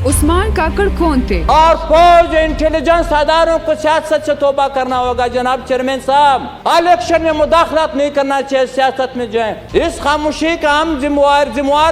عثمان کاکڑ کون تھے؟ اور فوج انٹیلیجنس اداروں کو سیاست سے توبہ کرنا ہوگا جناب چیئرمین صاحب. الیکشن میں مداخلت نہیں کرنا چاہیے سیاست میں. جو ہے اس خاموشی کا ہم ذمہ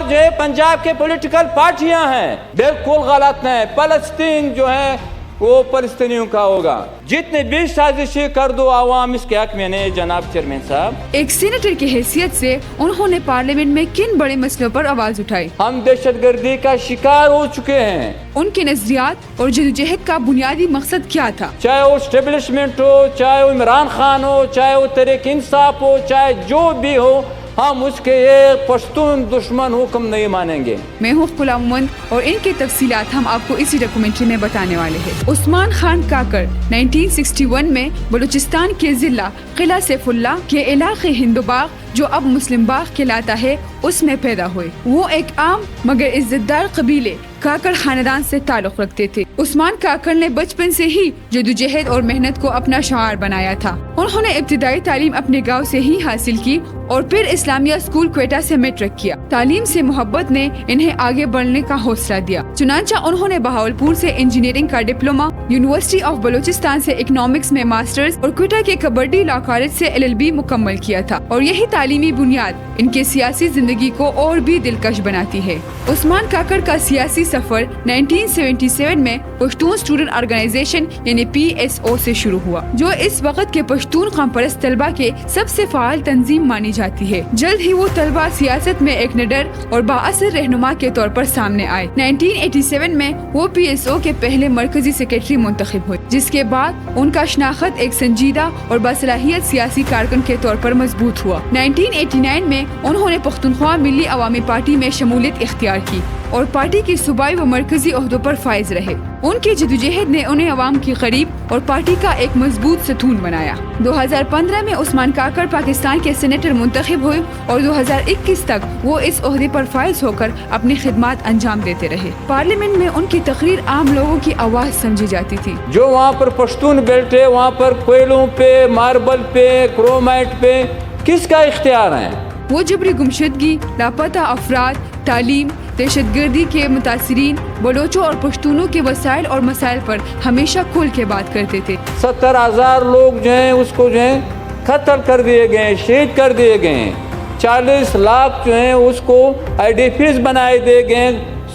جو ہے پنجاب کے پولیٹیکل پارٹیاں ہیں. بالکل غلط ہے. فلسطین جو ہے وہ فلسطینیوں کا ہوگا. جتنے بھی سازشیں کر دو عوام اس کے حق میں نہیں. جناب چیئرمین صاحب ایک سینیٹر کی حیثیت سے انہوں نے پارلیمنٹ میں کن بڑے مسئلوں پر آواز اٹھائی؟ ہم دہشت گردی کا شکار ہو چکے ہیں. ان کے نظریات اور جدوجہد کا بنیادی مقصد کیا تھا؟ چاہے وہ اسٹیبلشمنٹ ہو، چاہے وہ عمران خان ہو، چاہے وہ تحریک انصاف ہو، چاہے جو بھی ہو، ہم اس کے ایک پشتون دشمن حکم نہیں مانیں گے. میں ہوں غلام محمد اور ان کی تفصیلات ہم آپ کو اسی ڈاکومنٹری میں بتانے والے ہیں. عثمان خان کاکڑ 1961 میں بلوچستان کے ضلع قلعہ سیف اللہ کے علاقے ہندو باغ جو اب مسلم باغ کہلاتا ہے اس میں پیدا ہوئے. وہ ایک عام مگر عزت دار قبیلے کاکڑ خاندان سے تعلق رکھتے تھے. عثمان کاکڑ نے بچپن سے ہی جدوجہد اور محنت کو اپنا شعار بنایا تھا. انہوں نے ابتدائی تعلیم اپنے گاؤں سے ہی حاصل کی اور پھر اسلامیہ اسکول کوئٹہ سے میٹرک کیا. تعلیم سے محبت نے انہیں آگے بڑھنے کا حوصلہ دیا. چنانچہ انہوں نے بہاولپور سے انجینئرنگ کا ڈپلوما، یونیورسٹی آف بلوچستان سے اکنامکس میں ماسٹرز اور کوئٹہ کے کبڈی لا کالج سے LLB مکمل کیا تھا. اور یہی تعلیمی بنیاد ان کے سیاسی زندگی کو اور بھی دلکش بناتی ہے. عثمان کاکڑ کا سیاسی سفر 1977 میں پشتون اسٹوڈنٹ آرگنائزیشن یعنی PSO سے شروع ہوا، جو اس وقت کے پشتون قوم پرست طلبہ کے سب سے فعال تنظیم مانی جاتی ہے. جلد ہی وہ طلبہ سیاست میں ایک نڈر اور بااثر رہنما کے طور پر سامنے آئے. 1987 میں وہ PSO کے پہلے مرکزی سیکرٹری منتخب ہوئے، جس کے بعد ان کا شناخت ایک سنجیدہ اور باصلاحیت سیاسی کارکن کے طور پر مضبوط ہوا. 1989 میں انہوں نے پختونخوا ملی عوامی پارٹی میں شمولیت اختیار کی اور پارٹی کی صوبائی و مرکزی عہدوں پر فائز رہے. ان کی جدوجہد نے انہیں عوام کے قریب اور پارٹی کا ایک مضبوط ستون بنایا. 2015 میں عثمان کاکڑ پاکستان کے سینیٹر منتخب ہوئے اور 2021 تک وہ اس عہدے پر فائز ہو کر اپنی خدمات انجام دیتے رہے. پارلیمنٹ میں ان کی تقریر عام لوگوں کی آواز سمجھی جاتی تھی. جو وہاں پر پشتون بیٹھے وہاں پر کوئلوں پہ، ماربل پہ، کرومائٹ پہ کس کا اختیار ہے؟ وہ جبری گمشدگی، لاپتہ افراد، تعلیم، دہشت گردی کے متاثرین، بلوچوں اور پشتونوں کے وسائل اور مسائل پر ہمیشہ کھل کے بات کرتے تھے. 70,000 لوگ جو ہیں اس کو جو ہیں قتل کر دیے گئے، شہید کر دیے گئے. 40 لاکھ جو ہیں اس کو IDPs بنائے دیے گئے،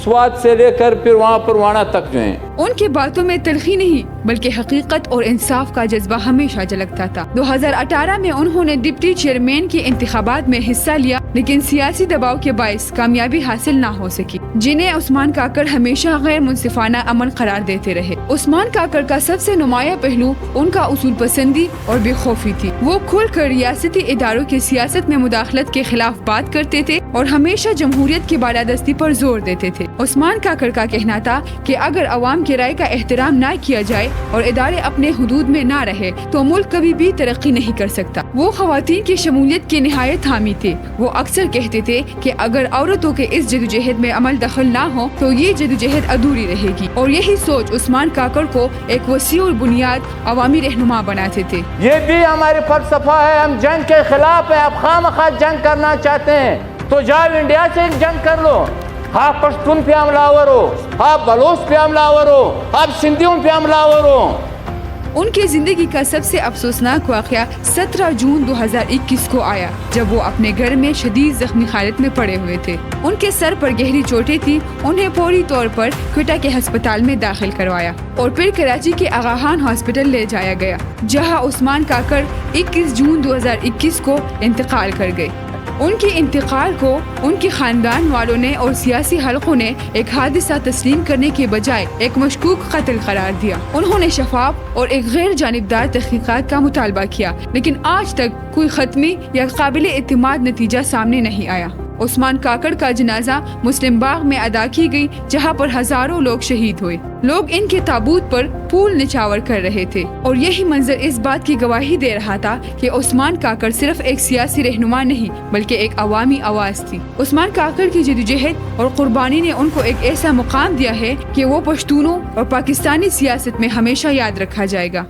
سوات سے لے کر پھر وہاں پر وانا تک جو ہیں. ان کی باتوں میں تلخی نہیں بلکہ حقیقت اور انصاف کا جذبہ ہمیشہ جھلکتا تھا. 2018 میں انہوں نے ڈپٹی چیئرمین کے انتخابات میں حصہ لیا، لیکن سیاسی دباؤ کے باعث کامیابی حاصل نہ ہو سکی، جنہیں عثمان کاکڑ ہمیشہ غیر منصفانہ عمل قرار دیتے رہے. عثمان کاکڑ کا سب سے نمایاں پہلو ان کا اصول پسندی اور بے خوفی تھی. وہ کھل کر ریاستی اداروں کی سیاست میں مداخلت کے خلاف بات کرتے تھے اور ہمیشہ جمہوریت کی بالادستی پر زور دیتے تھے. عثمان کاکڑ کا کہنا تھا کہ اگر عوام کی رائے کا احترام نہ کیا جائے اور ادارے اپنے حدود میں نہ رہے تو ملک کبھی بھی ترقی نہیں کر سکتا. وہ خواتین کی شمولیت کے نہایت حامی تھے. وہ اکثر کہتے تھے کہ اگر عورتوں کے اس جدوجہد میں عمل دخل نہ ہو تو یہ جدوجہد ادھوری رہے گی، اور یہی سوچ عثمان کاکڑ کو ایک وسیع البنیاد عوامی رہنما بناتے تھے. یہ بھی ہمارے فلسفہ ہے. ہم جنگ کے خلاف ہیں. آپ خواہ جنگ کرنا چاہتے ہیں تو جاؤ انڈیا سے جنگ کر لو. آپ پشتون پہ حملہ آور ہو، آپ بلوچ پہ حملہ آور ہو، آپ سندھیوں پہ حملہ آور ہو. ان کی زندگی کا سب سے افسوسناک واقعہ 17 جون 2021 کو آیا، جب وہ اپنے گھر میں شدید زخمی حالت میں پڑے ہوئے تھے. ان کے سر پر گہری چوٹیں تھیں. انہیں فوری طور پر کوئٹہ کے ہسپتال میں داخل کروایا اور پھر کراچی کے آغا خان ہاسپٹل لے جایا گیا، جہاں عثمان کاکڑ 21 جون 2021 کو انتقال کر گئے. ان کے انتقال کو ان کے خاندان والوں نے اور سیاسی حلقوں نے ایک حادثہ تسلیم کرنے کے بجائے ایک مشکوک قتل قرار دیا. انہوں نے شفاف اور ایک غیر جانبدار تحقیقات کا مطالبہ کیا، لیکن آج تک کوئی حتمی یا قابل اعتماد نتیجہ سامنے نہیں آیا. عثمان کاکڑ کا جنازہ مسلم باغ میں ادا کی گئی، جہاں پر ہزاروں لوگ شہید ہوئے. لوگ ان کے تابوت پر پھول نچھاور کر رہے تھے اور یہی منظر اس بات کی گواہی دے رہا تھا کہ عثمان کاکڑ صرف ایک سیاسی رہنما نہیں بلکہ ایک عوامی آواز تھی. عثمان کاکڑ کی جدوجہد اور قربانی نے ان کو ایک ایسا مقام دیا ہے کہ وہ پشتونوں اور پاکستانی سیاست میں ہمیشہ یاد رکھا جائے گا.